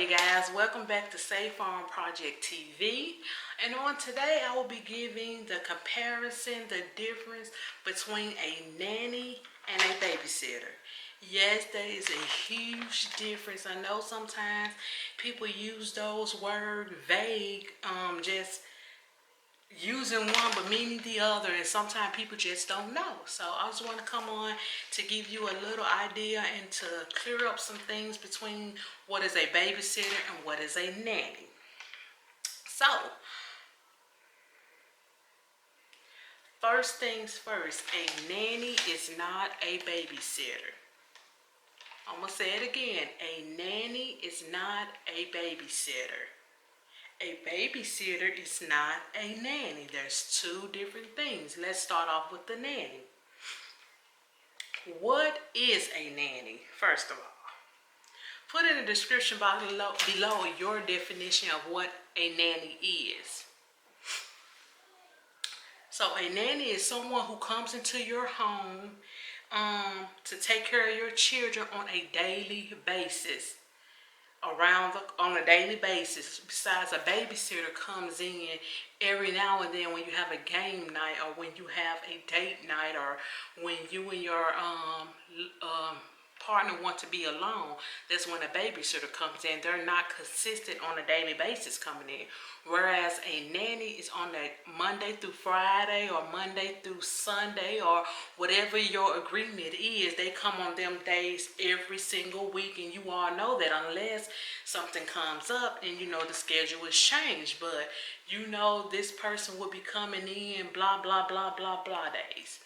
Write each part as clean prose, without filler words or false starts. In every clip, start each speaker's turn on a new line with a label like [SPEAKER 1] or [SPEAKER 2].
[SPEAKER 1] you guys, welcome back to Safe Farm Project TV, and on today I will be giving the comparison, the difference between a nanny and a babysitter. Yes, there is a huge difference. I know sometimes people use those words vague, just using one but meaning the other, and sometimes people just don't know. So I just want to come on to give you a little idea and to clear up some things between what is a babysitter and what is a nanny. So first things first, a nanny is not a babysitter. I'm gonna say it again, a nanny is not a babysitter. A babysitter is not a nanny. There's two different things. Let's start off with the nanny. What is a nanny, first of all? Put in the description box below your definition of what a nanny is. So a nanny is someone who comes into your home to take care of your children on a daily basis. On a daily basis. Besides, a babysitter comes in every now and then when you have a game night, or when you have a date night, or when you and your partner want to be alone. That's when a babysitter comes in. They're not consistent on a daily basis coming in. Whereas a nanny is on a Monday through Friday, or Monday through Sunday, or whatever your agreement is. They come on them days every single week, and you all know that unless something comes up and you know the schedule is changed, but you know this person will be coming in blah blah blah blah blah days.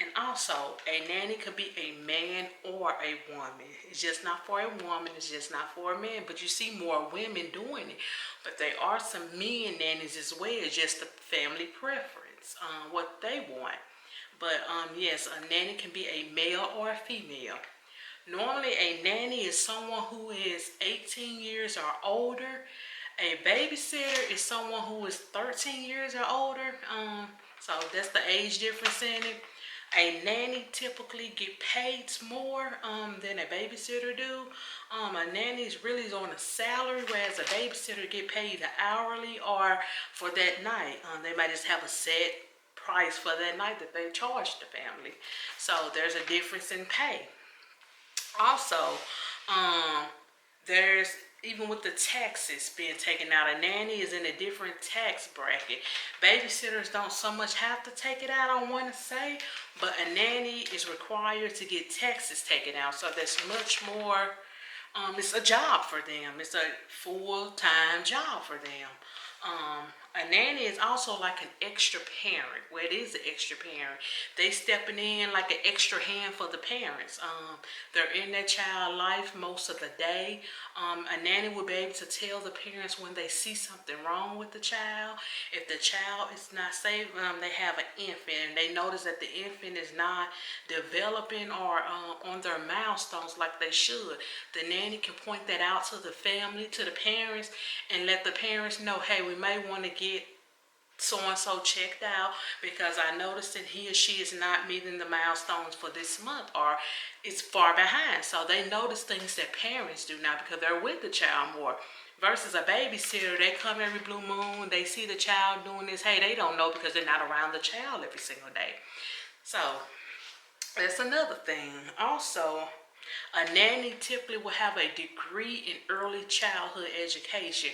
[SPEAKER 1] And also, a nanny could be a man or a woman. It's just not for a woman. It's just not for a man. But you see more women doing it. But there are some men nannies as well. It's just the family preference, what they want. But yes, a nanny can be a male or a female. Normally, a nanny is someone who is 18 years or older. A babysitter is someone who is 13 years or older. So that's the age difference in it. A nanny typically get paid more than a babysitter do. A nanny is really on a salary, whereas a babysitter get paid hourly or for that night. They might just have a set price for that night that they charge the family. So there's a difference in pay. Also, there's, even with the taxes being taken out, a nanny is in a different tax bracket. Babysitters don't so much have to take it out, I want to say, but a nanny is required to get taxes taken out. So that's much more, it's a job for them. It's a full-time job for them. A nanny is also like an extra parent. Well, it is an extra parent. They stepping in like an extra hand for the parents. They're in their child life most of the day. A nanny will be able to tell the parents when they see something wrong with the child. If the child is not safe, they have an infant and they notice that the infant is not developing or on their milestones like they should. The nanny can point that out to the family, to the parents, and let the parents know, hey, we may want to get so-and-so checked out because I noticed that he or she is not meeting the milestones for this month, or it's far behind. So they notice things that parents do now because they're with the child more. Versus a babysitter, they come every blue moon, they see the child doing this. Hey, they don't know because they're not around the child every single day. So that's another thing. Also, a nanny typically will have a degree in early childhood education,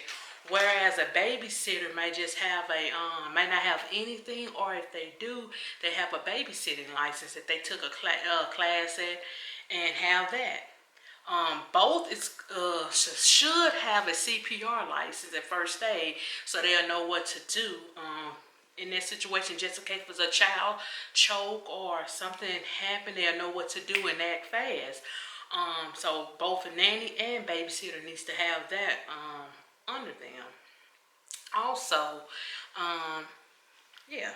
[SPEAKER 1] whereas a babysitter may just have may not have anything, or if they do, they have a babysitting license that they took a class at and have that. Both should have a CPR license at first aid, so they'll know what to do in this situation, just in case there's a child choke or something happen. They'll know what to do and act fast. So both a nanny and babysitter needs to have that under them. Also, yeah.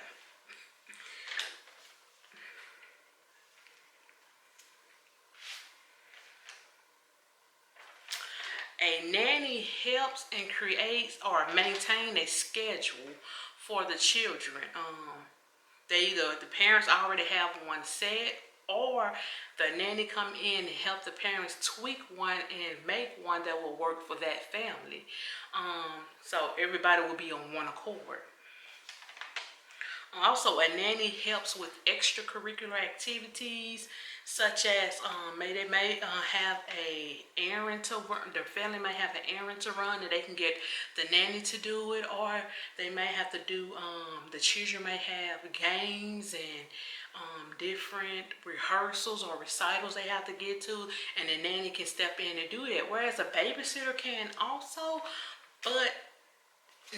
[SPEAKER 1] A nanny helps and creates or maintain a schedule for the children. The parents already have one set, or the nanny come in and help the parents tweak one and make one that will work for that family. So everybody will be on one accord. Also, a nanny helps with extracurricular activities, such as they may have a errand to run. Their family may have an errand to run, and they can get the nanny to do it, or they may have to do. The children may have games and different rehearsals or recitals they have to get to, and the nanny can step in and do that. Whereas a babysitter can also, but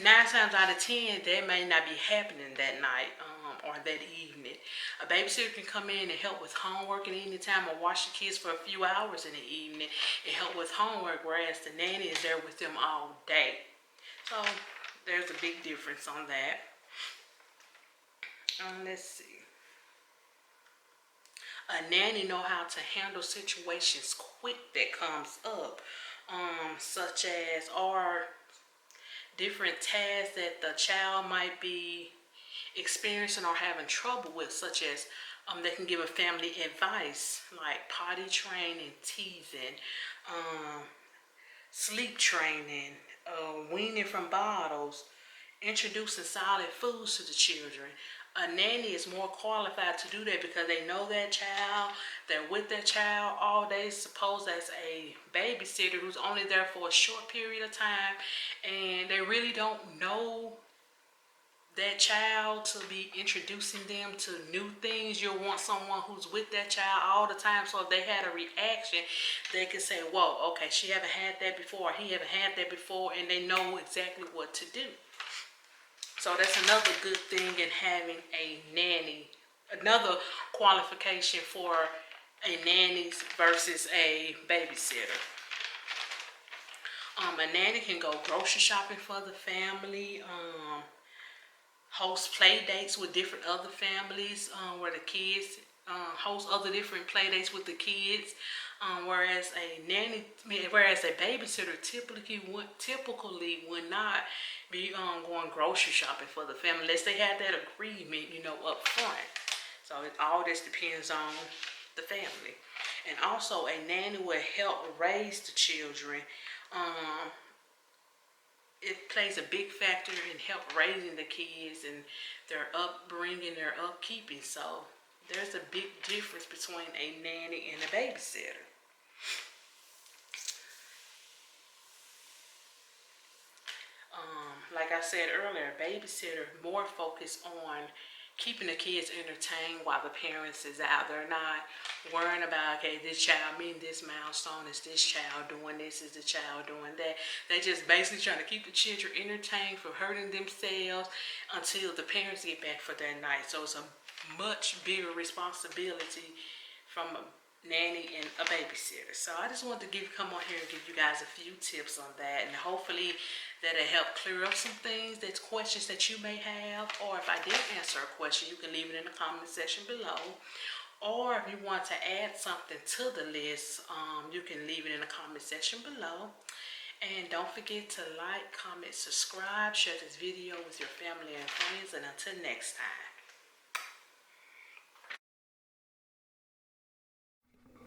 [SPEAKER 1] 9 times out of 10, that may not be happening that night or that evening. A babysitter can come in and help with homework at any time, or watch the kids for a few hours in the evening and help with homework, whereas the nanny is there with them all day. So there's a big difference on that. Let's see. A nanny know how to handle situations quick that comes up, such as or different tasks that the child might be experiencing or having trouble with, such as they can give a family advice like potty training, teething, sleep training, weaning from bottles, introducing solid foods to the children. A nanny is more qualified to do that because they know that child, they're with that child all day. Suppose that's a babysitter who's only there for a short period of time, and they really don't know that child to be introducing them to new things. You'll want someone who's with that child all the time, so if they had a reaction, they can say, whoa, okay, she haven't had that before, or he haven't had that before, and they know exactly what to do. So that's another good thing in having a nanny. Another qualification for a nanny versus a babysitter. A nanny can go grocery shopping for the family, host play dates with different other families, where the kids host other different play dates with the kids. Whereas a babysitter typically would not be going grocery shopping for the family unless they had that agreement, up front. So it all just depends on the family. And also, a nanny will help raise the children. It plays a big factor in help raising the kids and their upbringing, their upkeeping. So there's a big difference between a nanny and a babysitter. Like I said earlier, babysitter more focused on keeping the kids entertained while the parents is out. They're not worrying about, okay, this child meeting this milestone, is this child doing this, is the child doing that. They're just basically trying to keep the children entertained from hurting themselves until the parents get back for their night. So it's a much bigger responsibility from a nanny and a babysitter. So I just wanted to come on here and give you guys a few tips on that, and hopefully that'll help clear up some things, that's questions that you may have. Or if I did answer a question, you can leave it in the comment section below. Or if you want to add something to the list, you can leave it in the comment section below. And don't forget to like, comment, subscribe, share this video with your family and friends. And until next time.